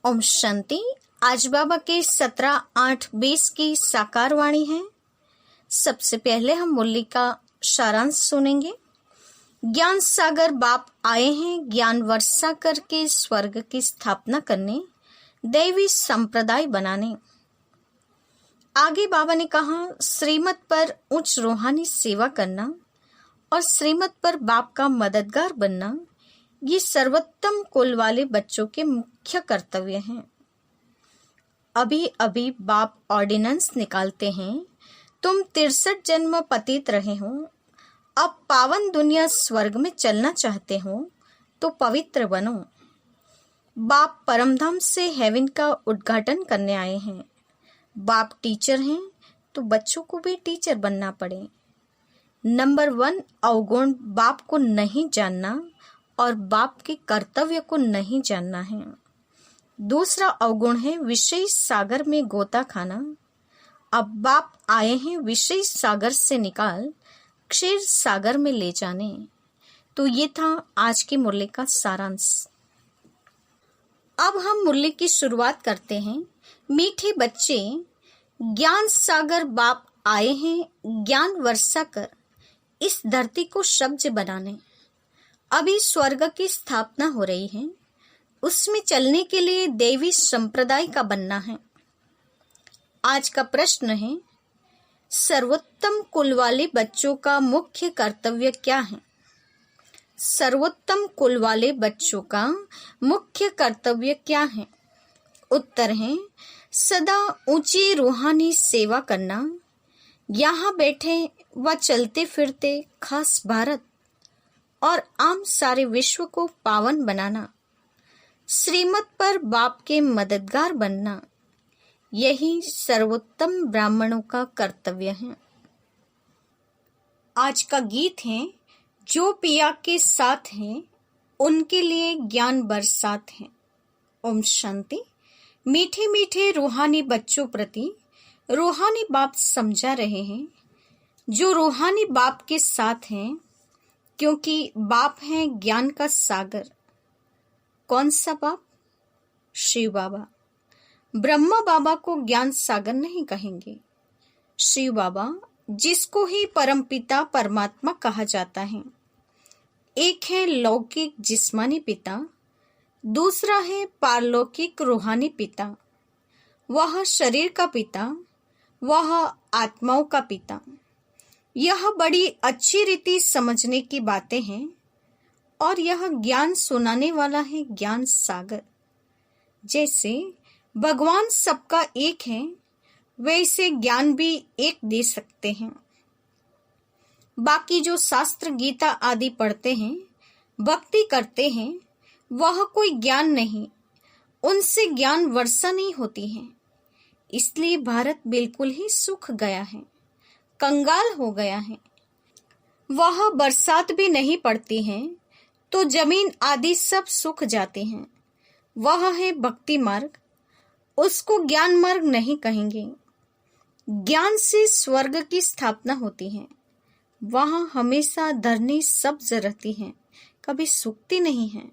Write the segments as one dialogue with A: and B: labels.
A: ओम शांति। आज बाबा के 17/8/20 की साकार वाणी है। सबसे पहले हम मुरली का सारांश सुनेंगे। ज्ञान सागर बाप आए हैं ज्ञान वर्षा करके स्वर्ग की स्थापना करने, दैवी संप्रदाय बनाने। आगे बाबा ने कहा, श्रीमत पर उच्च रूहानी सेवा करना और श्रीमत पर बाप का मददगार बनना, ये सर्वोत्तम कुल वाले बच्चों के मुख्य कर्तव्य हैं। अभी अभी बाप ऑर्डिनेंस निकालते हैं, तुम 63 जन्म पतित रहे हो, अब पावन दुनिया स्वर्ग में चलना चाहते हो तो पवित्र बनो। बाप परमधाम से हेवन का उद्घाटन करने आए हैं। बाप टीचर हैं तो बच्चों को भी टीचर बनना पड़े। नंबर 1 अवगुण बाप को नहीं जानना और बाप के कर्तव्य को नहीं जानना है। दूसरा अवगुण है विषय सागर में गोता खाना। अब बाप आए हैं विषय सागर से निकाल क्षीर सागर में ले जाने। तो ये था आज की मुरली का सारांश। अब हम मुरली की शुरुआत करते हैं। मीठे बच्चे, ज्ञान सागर बाप आए हैं ज्ञान वर्षा कर इस धरती को सब्ज बनाने। अभी स्वर्ग की स्थापना हो रही है, उसमें चलने के लिए देवी संप्रदाय का बनना है। आज का प्रश्न है, सर्वोत्तम कुल वाले बच्चों का मुख्य कर्तव्य क्या है? सर्वोत्तम कुल वाले बच्चों का मुख्य कर्तव्य क्या है? उत्तर है, सदा ऊंची रूहानी सेवा करना, यहाँ बैठे व चलते फिरते खास भारत और आम सारे विश्व को पावन बनाना, श्रीमत पर बाप के मददगार बनना, यही सर्वोत्तम ब्राह्मणों का कर्तव्य है। आज का गीत है, जो पिया के साथ हैं उनके लिए ज्ञान बरसात है। ओम शांति। मीठे मीठे रूहानी बच्चों प्रति रूहानी बाप समझा रहे हैं, जो रूहानी बाप के साथ हैं, क्योंकि बाप है ज्ञान का सागर। कौन सा बाप? शिव बाबा। ब्रह्मा बाबा को ज्ञान सागर नहीं कहेंगे। शिव बाबा, जिसको ही परमपिता परमात्मा कहा जाता है। एक है लौकिक जिस्मानी पिता, दूसरा है पारलौकिक रूहानी पिता। वह शरीर का पिता, वह आत्माओं का पिता। यह बड़ी अच्छी रीति समझने की बातें हैं और यह ज्ञान सुनाने वाला है ज्ञान सागर। जैसे भगवान सबका एक है, वैसे ज्ञान भी एक दे सकते हैं। बाकी जो शास्त्र गीता आदि पढ़ते हैं, भक्ति करते हैं, वह कोई ज्ञान नहीं, उनसे ज्ञान वर्षा नहीं होती है। इसलिए भारत बिल्कुल ही सूख गया है, कंगाल हो गया है। वह बरसात भी नहीं पड़ती है तो जमीन आदि सब सूख जाते हैं। वह है भक्ति मार्ग, उसको ज्ञान मार्ग नहीं कहेंगे। ज्ञान से स्वर्ग की स्थापना होती है। वहां हमेशा धरनी सब्ज रहती है, कभी सूखती नहीं है।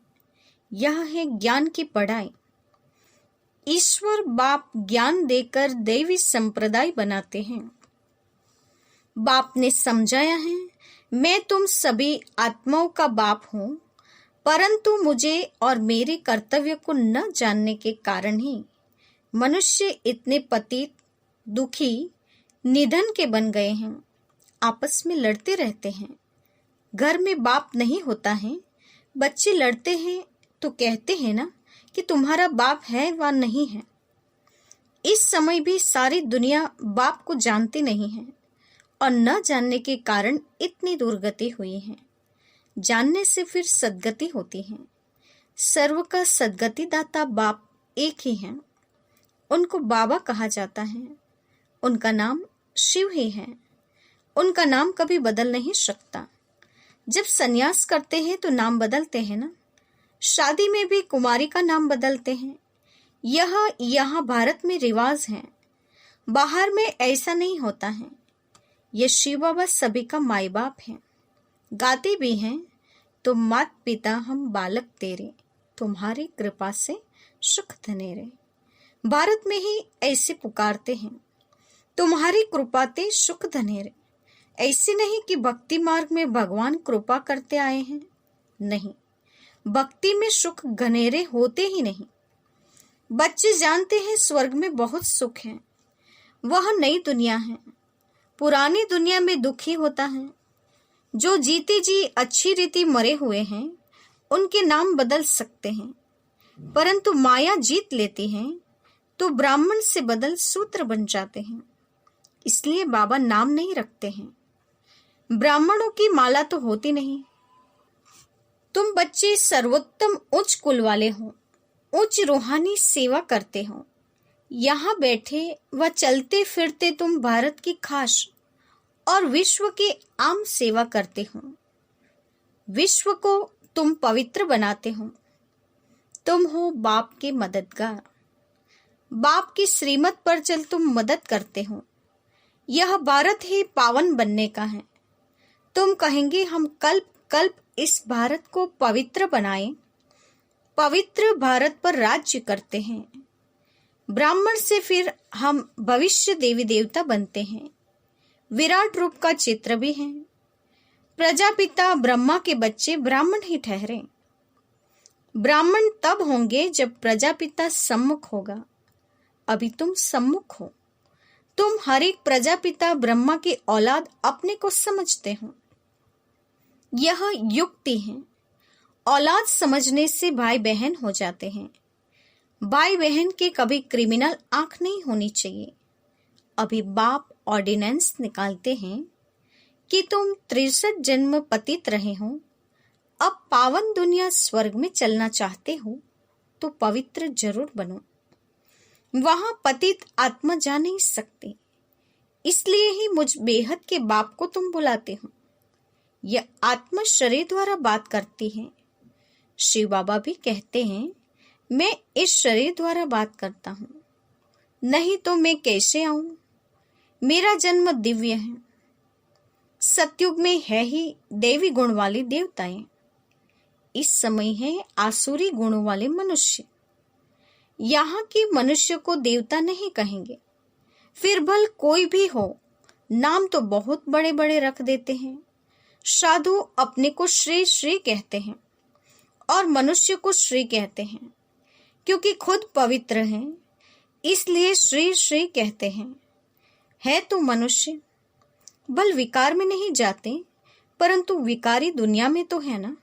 A: यह है ज्ञान की पढ़ाई। ईश्वर बाप ज्ञान देकर दैवी संप्रदाय बनाते हैं। बाप ने समझाया है, मैं तुम सभी आत्माओं का बाप हूँ, परंतु मुझे और मेरे कर्तव्य को न जानने के कारण ही मनुष्य इतने पतित, दुखी, निधन के बन गए हैं। आपस में लड़ते रहते हैं। घर में बाप नहीं होता है, बच्चे लड़ते हैं तो कहते हैं ना कि तुम्हारा बाप है व नहीं है। इस समय भी सारी दुनिया बाप को जानती नहीं है और न जानने के कारण इतनी दुर्गति हुई है। जानने से फिर सद्गति होती है। सर्व का सद्गति दाता बाप एक ही है। उनको बाबा कहा जाता है। उनका नाम शिव ही है। उनका नाम कभी बदल नहीं सकता। जब संन्यास करते हैं तो नाम बदलते हैं ना। शादी में भी कुमारी का नाम बदलते हैं। यह यहाँ भारत में रिवाज है, बाहर में ऐसा नहीं होता है। ये शिव बाबा सभी का माई बाप है। गाते भी हैं, तो मात पिता हम बालक तेरे, तुम्हारी कृपा से सुख धनेरे। भारत में ही ऐसे पुकारते हैं, तुम्हारी कृपा ते सुख धनेरे। ऐसे नहीं कि भक्ति मार्ग में भगवान कृपा करते आए हैं, नहीं, भक्ति में सुख घनेरे होते ही नहीं। बच्चे जानते हैं स्वर्ग में बहुत सुख है, वह नई दुनिया है। पुरानी दुनिया में दुखी होता है। जो जीते जी अच्छी रीति मरे हुए हैं उनके नाम बदल सकते हैं, परंतु माया जीत लेती है तो ब्राह्मण से बदल सूत्र बन जाते हैं। इसलिए बाबा नाम नहीं रखते हैं। ब्राह्मणों की माला तो होती नहीं। तुम बच्चे सर्वोत्तम उच्च कुल वाले हो, उच्च रूहानी सेवा करते हो। यहाँ बैठे व चलते फिरते तुम भारत की खास और विश्व की आम सेवा करते हो। विश्व को तुम पवित्र बनाते हो। तुम हो बाप के मददगार। बाप की श्रीमत पर चल तुम मदद करते हो। यह भारत ही पावन बनने का है। तुम कहेंगे हम कल्प कल्प इस भारत को पवित्र बनाएं। पवित्र भारत पर राज्य करते हैं। ब्राह्मण से फिर हम भविष्य देवी देवता बनते हैं। विराट रूप का चित्र भी है। प्रजापिता ब्रह्मा के बच्चे ब्राह्मण ही ठहरे। ब्राह्मण तब होंगे जब प्रजापिता सम्मुख होगा। अभी तुम सम्मुख हो। तुम हर एक प्रजापिता ब्रह्मा की औलाद अपने को समझते हो। यह युक्ति है। औलाद समझने से भाई बहन हो जाते हैं। भाई बहन के कभी क्रिमिनल आंख नहीं होनी चाहिए। अभी बाप ऑर्डिनेंस निकालते हैं कि तुम 63 जन्म पतित रहे हो। अब पावन दुनिया स्वर्ग में चलना चाहते हो तो पवित्र जरूर बनो। वहां पतित आत्मा जा नहीं सकते। इसलिए ही मुझ बेहद के बाप को तुम बुलाते हो। यह आत्मा शरीर द्वारा बात करती है। शिव बाबा भी कहते हैं मैं इस शरीर द्वारा बात करता हूँ, नहीं तो मैं कैसे आऊं। मेरा जन्म दिव्य है। सतयुग में है ही देवी गुण वाली देवताएं। इस समय है आसुरी गुणों वाले मनुष्य। यहाँ के मनुष्य को देवता नहीं कहेंगे। फिर भल कोई भी हो, नाम तो बहुत बड़े बड़े रख देते हैं। साधु अपने को श्री श्री कहते हैं और मनुष्य को श्री कहते हैं, क्योंकि खुद पवित्र हैं, इसलिए श्री श्री कहते हैं। है तो मनुष्य, भल विकार में नहीं जाते, परंतु विकारी दुनिया में तो है ना।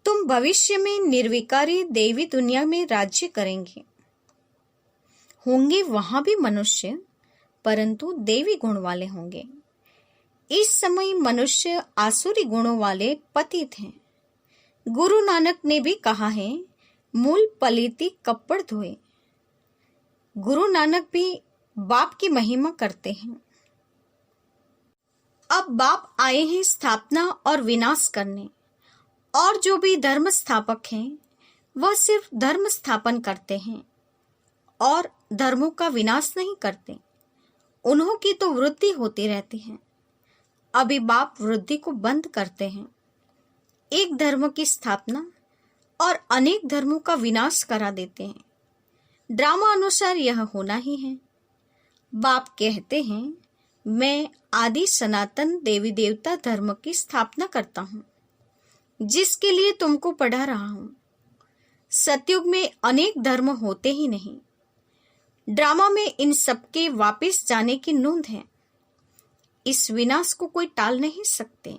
A: तुम भविष्य में निर्विकारी देवी दुनिया में राज्य करेंगे। होंगे वहां भी मनुष्य, परंतु देवी गुण वाले होंगे। इस समय मनुष्य आसुरी गुणों वाले पतित हैं। गुरु नानक ने भी कहा है मूल पलीती कपड़ धोए। गुरु नानक भी बाप की महिमा करते हैं। अब बाप आए हैं स्थापना और विनाश करने, और जो भी धर्म स्थापक हैं वह सिर्फ धर्म स्थापन करते हैं और धर्मों का विनाश नहीं करते। उन्हों की तो वृद्धि होती रहती है। अभी बाप वृद्धि को बंद करते हैं। एक धर्म की स्थापना और अनेक धर्मों का विनाश करा देते हैं। ड्रामा अनुसार यह होना ही है। बाप कहते हैं मैं आदि सनातन देवी देवता धर्म की स्थापना करता हूँ, जिसके लिए तुमको पढ़ा रहा हूं। सतयुग में अनेक धर्म होते ही नहीं। ड्रामा में इन सबके वापस जाने की नोंद है। इस विनाश को कोई टाल नहीं सकते।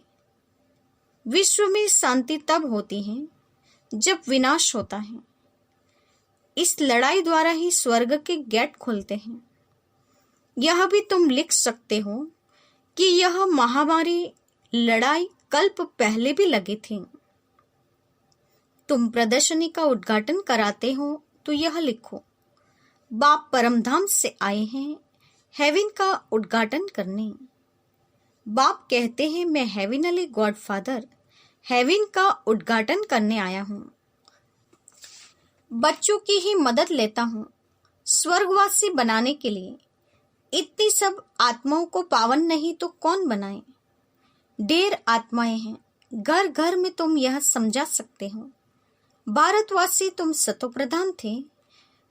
A: विश्व में शांति तब होती है जब विनाश होता है। इस लड़ाई द्वारा ही स्वर्ग के गेट खुलते हैं। यह भी तुम लिख सकते हो कि यह महामारी लड़ाई कल्प पहले भी लगी थी। तुम प्रदर्शनी का उद्घाटन कराते हो तो यह लिखो बाप परमधाम से आए हैं हेवन का उद्घाटन करने। बाप कहते हैं मैं हेविनली गॉडफादर हेवन का उद्घाटन करने आया हूं। बच्चों की ही मदद लेता हूं स्वर्गवासी बनाने के लिए। इतनी सब आत्माओं को पावन नहीं तो कौन बनाए। ढेर आत्माएं हैं, घर घर में तुम यह समझा सकते हो। भारतवासी तुम सतो प्रधान थे,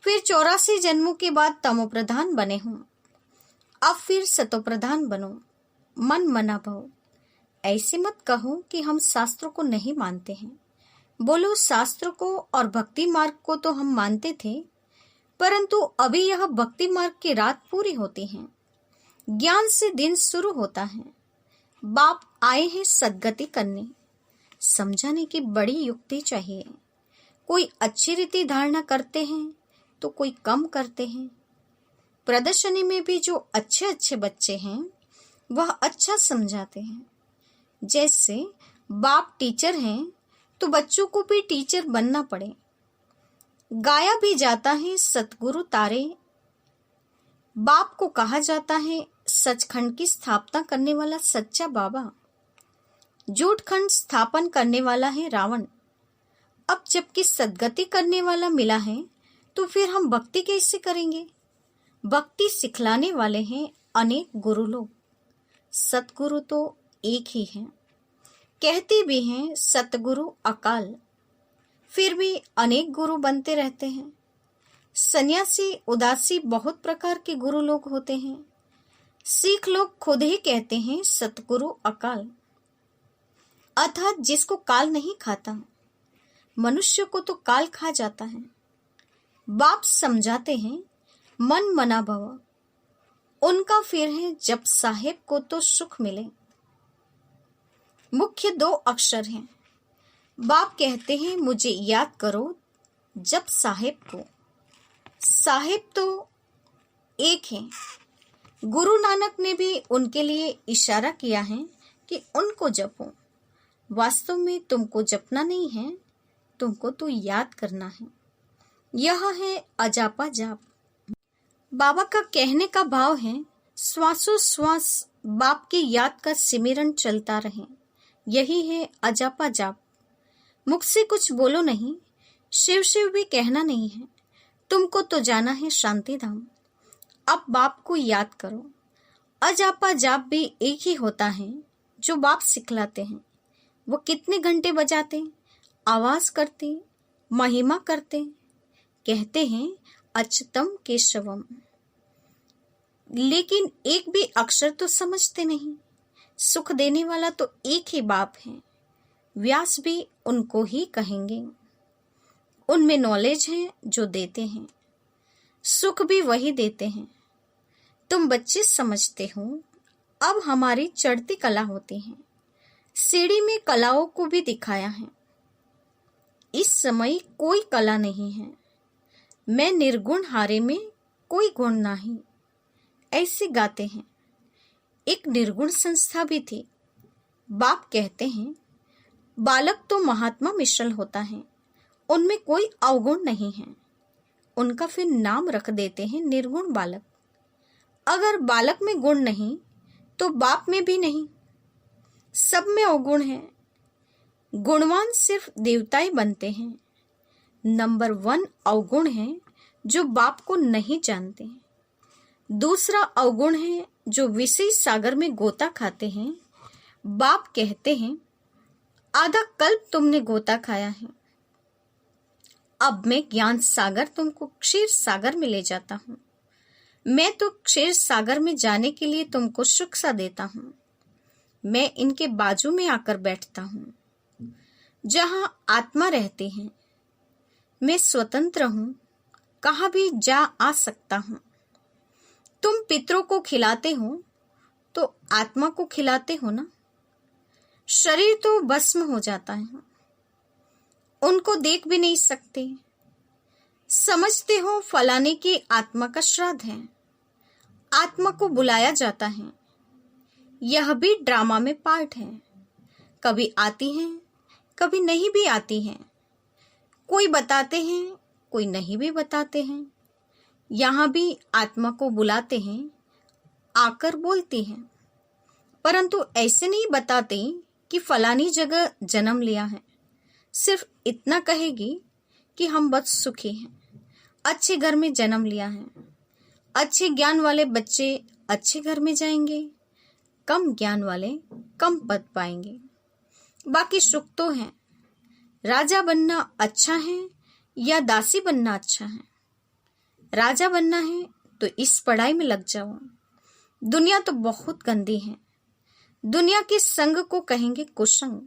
A: फिर 84 जन्मों के बाद तमो प्रधान बने हो, अब फिर सतो प्रधान बनो, मन मना भव। ऐसे मत कहो कि हम शास्त्रों को नहीं मानते हैं। बोलो, शास्त्रों को और भक्ति मार्ग को तो हम मानते थे, परंतु अभी यह भक्ति मार्ग की रात पूरी होती है, ज्ञान से दिन शुरू होता है। बाप आए हैं सद्गति करने। समझाने की बड़ी युक्ति चाहिए। कोई अच्छी रीति धारणा करते हैं तो कोई कम करते हैं। प्रदर्शनी में भी जो अच्छे अच्छे बच्चे हैं वह अच्छा समझाते हैं। जैसे बाप टीचर हैं तो बच्चों को भी टीचर बनना पड़े। गाया भी जाता है सतगुरु तारे। बाप को कहा जाता है सचखंड की स्थापना करने वाला सच्चा बाबा। झूठखंड स्थापन करने वाला है रावण। अब जबकि सद्गति करने वाला मिला है तो फिर हम भक्ति कैसे करेंगे? भक्ति सिखलाने वाले हैं अनेक गुरु लोग। सतगुरु तो एक ही है। कहते भी हैं सतगुरु अकाल, फिर भी अनेक गुरु बनते रहते हैं। सन्यासी उदासी बहुत प्रकार के गुरु लोग होते हैं। सिख लोग खुद ही कहते हैं सतगुरु अकाल, अर्थात जिसको काल नहीं खाता। मनुष्य को तो काल खा जाता है। बाप समझाते हैं मन मना भव। उनका फिर है जब साहेब को तो सुख मिले। मुख्य 2 अक्षर हैं। बाप कहते हैं मुझे याद करो जब साहेब को। साहेब तो एक है। गुरु नानक ने भी उनके लिए इशारा किया है कि उनको जपो। वास्तव में तुमको जपना नहीं है, तुमको तो याद करना है। यह है अजापा जाप। बाबा का कहने का भाव है श्वासोश्वास बाप की याद का सिमरन चलता रहे। यही है अजापा जाप। मुख से कुछ बोलो नहीं, शिव शिव भी कहना नहीं है। तुमको तो जाना है शांति धाम। अब बाप को याद करो। अजापा जाप भी एक ही होता है जो बाप सिखलाते हैं। वो कितने घंटे बजाते, आवाज करते, महिमा करते, कहते हैं अच्युतम केशवम, लेकिन एक भी अक्षर तो समझते नहीं। सुख देने वाला तो एक ही बाप है। व्यास भी उनको ही कहेंगे। उनमें नॉलेज है जो देते हैं, सुख भी वही देते हैं। तुम बच्चे समझते हो। अब हमारी चढ़ती कला होती है। सीढ़ी में कलाओं को भी दिखाया है। इस समय कोई कला नहीं है। मैं निर्गुण हारे में कोई गुण नहीं, ऐसे गाते हैं। एक निर्गुण संस्था भी थी। बाप कहते हैं बालक तो महात्मा मिश्रल होता है, उनमें कोई अवगुण नहीं है। उनका फिर नाम रख देते हैं निर्गुण बालक। अगर बालक में गुण नहीं तो बाप में भी नहीं। सब में अवगुण है। गुणवान सिर्फ देवताएं बनते हैं। नंबर 1 अवगुण है जो बाप को नहीं जानते। दूसरा अवगुण है जो विषय सागर में गोता खाते हैं। बाप कहते हैं आधा कल्प तुमने गोता खाया है, अब मैं ज्ञान सागर तुमको क्षीर सागर में ले जाता हूँ। मैं तो क्षीर सागर में जाने के लिए तुमको सुख सा देता हूँ। मैं इनके बाजू में आकर बैठता हूँ जहां आत्मा रहती है। मैं स्वतंत्र हूँ, कहाँ भी जा आ सकता हूँ। तुम पितरों को खिलाते हो तो आत्मा को खिलाते हो ना। शरीर तो भस्म हो जाता है, उनको देख भी नहीं सकते। समझते हो फलाने की आत्मा का श्राद्ध है, आत्मा को बुलाया जाता है। यह भी ड्रामा में पार्ट है। कभी आती हैं, कभी नहीं भी आती हैं। कोई बताते हैं, कोई नहीं भी बताते हैं। यहाँ भी आत्मा को बुलाते हैं, आकर बोलती हैं, परंतु ऐसे नहीं बताते कि फलानी जगह जन्म लिया है। सिर्फ इतना कहेगी कि हम बहुत सुखी हैं, अच्छे घर में जन्म लिया है। अच्छे ज्ञान वाले बच्चे अच्छे घर में जाएंगे, कम ज्ञान वाले कम पद पाएंगे। बाकी सुख तो है। राजा बनना अच्छा है या दासी बनना अच्छा है? राजा बनना है तो इस पढ़ाई में लग जाओ। दुनिया तो बहुत गंदी है। दुनिया के संग को कहेंगे कुसंग।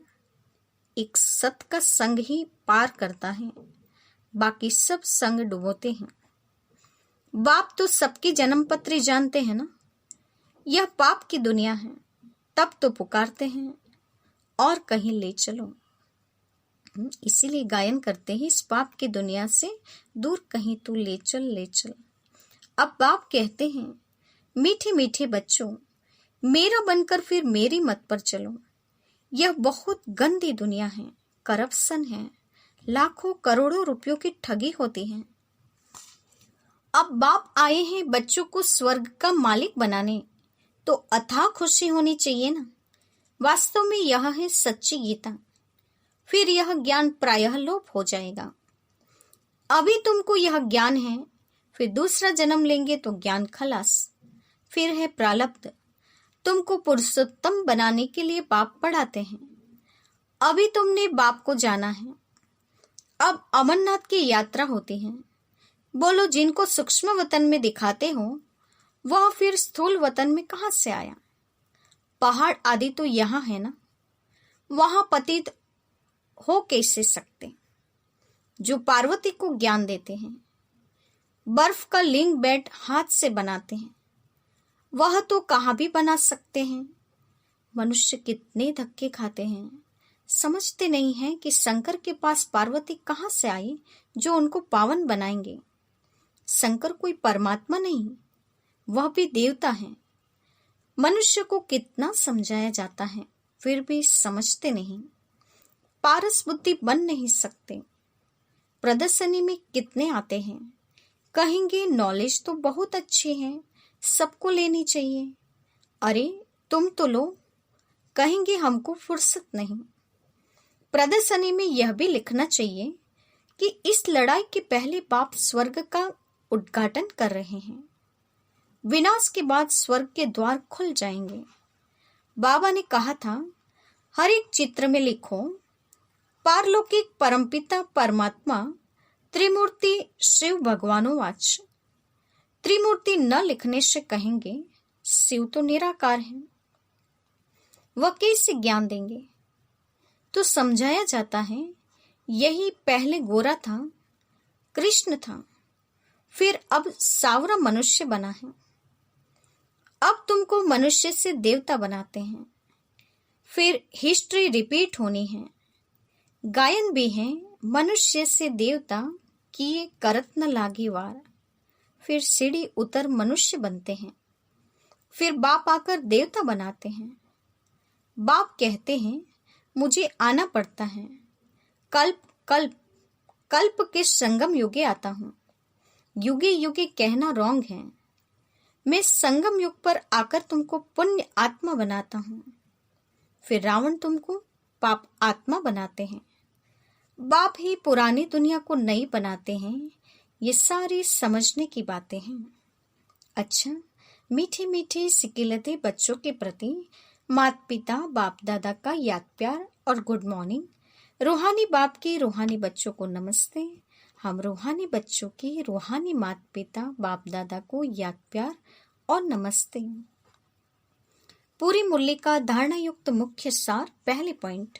A: एक सत का संग ही पार करता है, बाकी सब संग डुबोते हैं। बाप तो सबकी जन्म पत्री जानते हैं ना। यह पाप की दुनिया है, तब तो पुकारते हैं और कहीं ले चलो। इसीलिए गायन करते हैं, इस पाप की दुनिया से दूर कहीं तू ले चल ले चल। अब बाप कहते हैं, मीठे मीठे बच्चों, मेरा बनकर फिर मेरी मत पर चलो। यह बहुत गंदी दुनिया है, करप्शन है, लाखों करोड़ों रुपयों की ठगी होती है। अब बाप आए हैं बच्चों को स्वर्ग का मालिक बनाने, तो अथाह खुशी होनी चाहिए ना। वास्तव में यह है सच्ची गीता। फिर यह ज्ञान प्रायः लोप हो जाएगा। अभी तुमको यह ज्ञान है, फिर दूसरा जन्म लेंगे तो ज्ञान खलास। फिर है प्रारब्ध। तुमको पुरुषोत्तम बनाने के लिए बाप पढ़ाते हैं। अभी तुमने बाप को जाना है। अब अमरनाथ की यात्रा होती है। बोलो, जिनको सूक्ष्म वतन में दिखाते हो वह फिर स्थूल वतन में कहां से आया? पहाड़ आदि तो यहां है ना, वहां पतित हो कैसे सकते? जो पार्वती को ज्ञान देते हैं, बर्फ का लिंग बेड हाथ से बनाते हैं, वह तो कहां भी बना सकते हैं। मनुष्य कितने धक्के खाते हैं, समझते नहीं हैं कि शंकर के पास पार्वती कहां से आई जो उनको पावन बनाएंगे। शंकर कोई परमात्मा नहीं, वह भी देवता है। मनुष्य को कितना समझाया जाता है, फिर भी समझते नहीं। पारस बुद्धि बन नहीं सकते। प्रदर्शनी में कितने आते हैं, कहेंगे नॉलेज तो बहुत अच्छी है, सबको लेनी चाहिए। अरे तुम तो लो, कहेंगे हमको फुर्सत नहीं। प्रदर्शनी में यह भी लिखना चाहिए कि इस लड़ाई के पहले बाप स्वर्ग का उद्घाटन कर रहे हैं। विनाश के बाद स्वर्ग के द्वार खुल जाएंगे। बाबा ने कहा था, हर एक चित्र में लिखो पारलौकिक परमपिता परमात्मा त्रिमूर्ति शिव भगवानोवाच। त्रिमूर्ति न लिखने से कहेंगे शिव तो निराकार है, वह कैसे ज्ञान देंगे? तो समझाया जाता है, यही पहले गोरा था, कृष्ण था, फिर अब सावरा मनुष्य बना है। अब तुमको मनुष्य से देवता बनाते हैं। फिर हिस्ट्री रिपीट होनी है। गायन भी है, मनुष्य से देवता किए करत न लागी वार। फिर सीढ़ी उतर मनुष्य बनते हैं। फिर बाप आकर देवता बनाते हैं। बाप कहते हैं, मुझे आना पड़ता है। कल्प कल्प कल्प के संगम युगे आता हूं। युगे युगे कहना रॉन्ग है। मैं संगम युग पर आकर तुमको पुण्य आत्मा बनाता हूं। फिर रावण तुमको पाप आत्मा बनाते हैं। बाप ही पुरानी दुनिया को नई बनाते हैं। ये सारी समझने की बातें हैं। अच्छा, मीठे मीठे सिकिलते बच्चों के प्रति माता पिता बाप दादा का याद प्यार और गुड मॉर्निंग। रूहानी बाप की रूहानी बच्चों को नमस्ते। हम रूहानी बच्चों की रूहानी माता पिता बाप दादा को याद प्यार और नमस्ते। पूरी मुरली का धारणा युक्त मुख्य सार। पहले पॉइंट,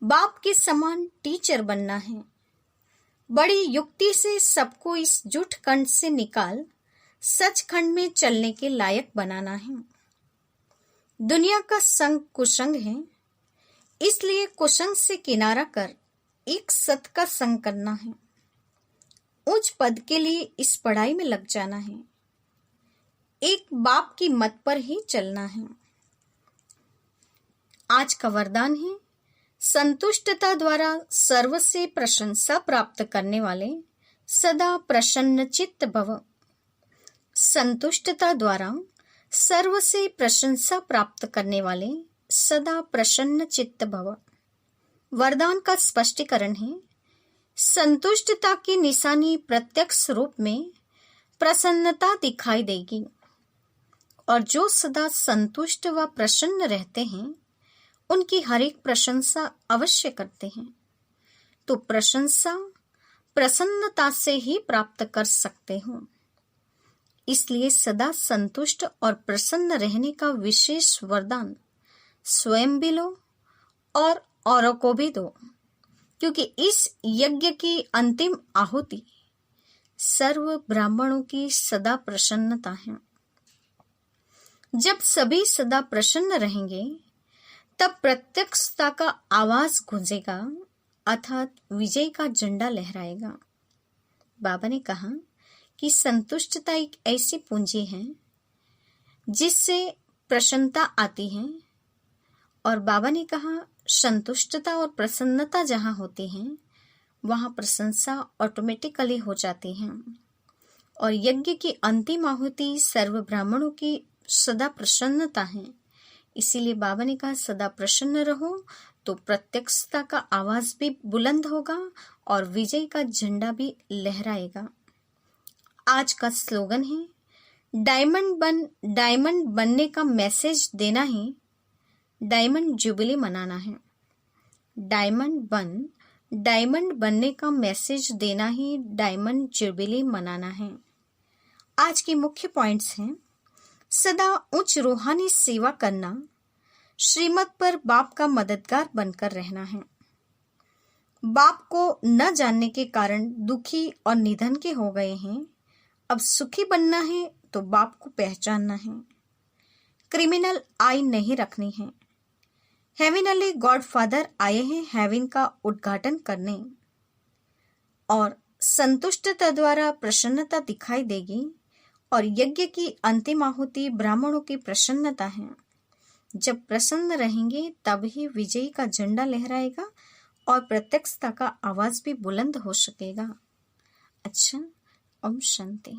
A: बाप के समान टीचर बनना है। बड़ी युक्ति से सबको इस जुट खंड से निकाल सचखंड में चलने के लायक बनाना है। दुनिया का संग कुसंग है, इसलिए कुसंग से किनारा कर एक सत का संग करना है। उच्च पद के लिए इस पढ़ाई में लग जाना है। एक बाप की मत पर ही चलना है। आज का वरदान है, संतुष्टता द्वारा सर्व से प्रशंसा प्राप्त करने वाले सदा प्रसन्न चित्त भव। संतुष्टता द्वारा सर्व से प्रशंसा प्राप्त करने वाले सदा प्रसन्न चित्त भव। वरदान का स्पष्टीकरण है, संतुष्टता की निशानी प्रत्यक्ष रूप में प्रसन्नता दिखाई देगी, और जो सदा संतुष्ट व प्रसन्न रहते हैं उनकी हर एक प्रशंसा अवश्य करते हैं। तो प्रशंसा प्रसन्नता से ही प्राप्त कर सकते हो। इसलिए सदा संतुष्ट और प्रसन्न रहने का विशेष वरदान स्वयं भी लो और औरों को भी दो, क्योंकि इस यज्ञ की अंतिम आहुति सर्व ब्राह्मणों की सदा प्रसन्नता है। जब सभी सदा प्रसन्न रहेंगे तब प्रत्यक्षता का आवाज गूंजेगा, अर्थात विजय का झंडा लहराएगा। बाबा ने कहा कि संतुष्टता एक ऐसी पूंजी है जिससे प्रसन्नता आती है, और बाबा ने कहा संतुष्टता और प्रसन्नता जहां होती है वहां प्रशंसा ऑटोमेटिकली हो जाती है। और यज्ञ की अंतिम आहुति सर्व ब्राह्मणों की सदा प्रसन्नता है। इसीलिए बाबा ने कहा सदा प्रसन्न रहो, तो प्रत्यक्षता का आवाज भी बुलंद होगा और विजय का झंडा भी लहराएगा। आज का स्लोगन है डायमंड बनने का मैसेज देना ही डायमंड जुबली मनाना है। डायमंड बनने का मैसेज देना ही डायमंड जुबली मनाना है। आज के मुख्य पॉइंट्स हैं, सदा उच्च रूहानी सेवा करना, श्रीमत पर बाप का मददगार बनकर रहना है। बाप को न जानने के कारण दुखी और निधन के हो गए हैं, अब सुखी बनना है तो बाप को पहचानना है। क्रिमिनल आई नहीं रखनी है। हेविनली गॉड फादर आए हैं हेवन का उद्घाटन करने, और संतुष्टता द्वारा प्रसन्नता दिखाई देगी। और यज्ञ की अंतिम आहुति ब्राह्मणों की प्रसन्नता है। जब प्रसन्न रहेंगे तब ही विजयी का झंडा लहराएगा और प्रत्यक्षता का आवाज भी बुलंद हो सकेगा। अच्छा, ओम शांति।